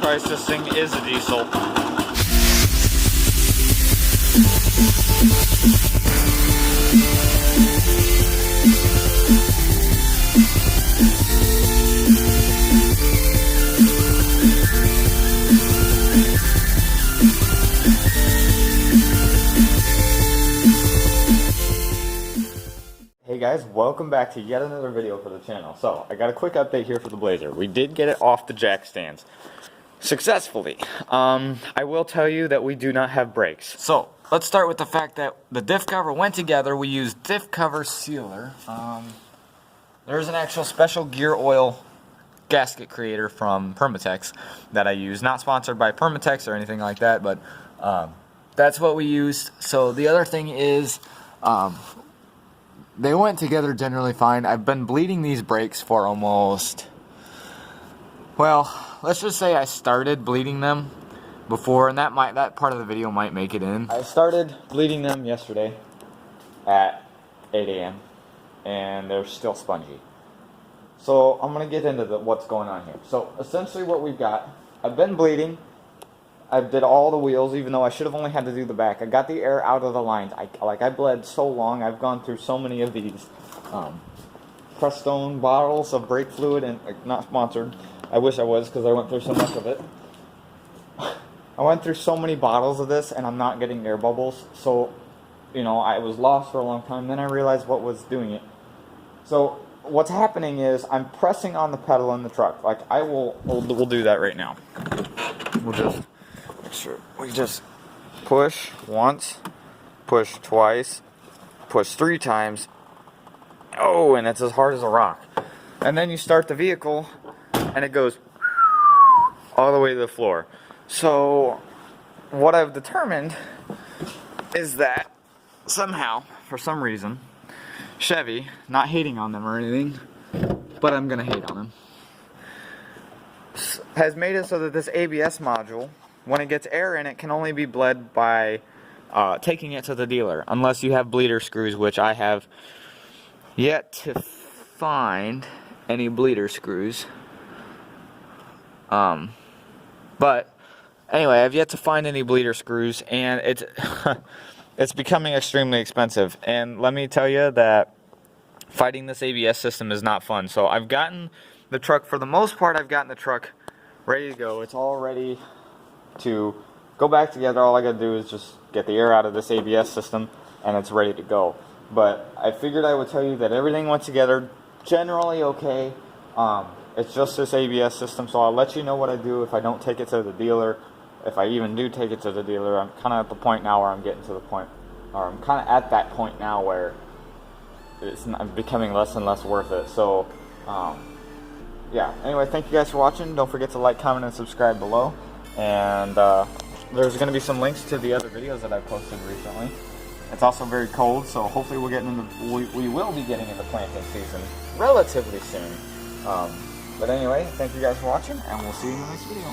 choice. This thing is a diesel. Hey guys, welcome back to yet another video for the channel. So, I got a quick update here for the Blazer. We did get it off the jack stands successfully. I will tell you that we do not have brakes. So, let's start with the fact that the diff cover went together. We used diff cover sealer. There's an actual special gear oil gasket creator from Permatex that I use. Not sponsored by Permatex or anything like that, but that's what we used. So, the other thing is... they went together generally fine. I've been bleeding these brakes for almost, well, let's just say I started bleeding them before, and that part of the video might make it in. I started bleeding them yesterday at 8 a.m. and they're still spongy. So I'm going to get into what's going on here. So essentially what we've got, I've been bleeding. I did all the wheels, even though I should have only had to do the back. I got the air out of the lines. I bled so long. I've gone through so many of these Prestone bottles of brake fluid, and not sponsored. I wish I was, because I went through so much of it. I went through so many bottles of this, and I'm not getting air bubbles. So, you know, I was lost for a long time. Then I realized what was doing it. So what's happening is I'm pressing on the pedal in the truck. Like we'll do that right now. We'll just... Sure. We just push once, push twice, push 3 times. Oh, and it's as hard as a rock. And then you start the vehicle, and it goes all the way to the floor. So, what I've determined is that somehow, for some reason, Chevy, not hating on them or anything, but I'm gonna hate on them, has made it so that this ABS module, when it gets air in it, can only be bled by taking it to the dealer, unless you have bleeder screws, which I have yet to find any bleeder screws. But anyway, I've yet to find any bleeder screws, and it's it's becoming extremely expensive. And let me tell you that fighting this ABS system is not fun. So I've gotten the truck, for the most part, I've gotten the truck ready to go. It's all ready to go back together. All I gotta do is just get the air out of this ABS system, and it's ready to go. But I figured I would tell you that everything went together generally okay. It's just this ABS system, so I'll let you know what I do if I don't take it to the dealer. If I even do take it to the dealer, I'm kind of at the point now where I'm getting to the point, or I'm kind of at that point now where it's becoming less and less worth it. So yeah, anyway, thank you guys for watching. Don't forget to like, comment, and subscribe below. And there's going to be some links to the other videos that I've posted recently. It's also very cold, so hopefully we will be getting into planting season relatively soon. But anyway, thank you guys for watching, and we'll see you in the next video.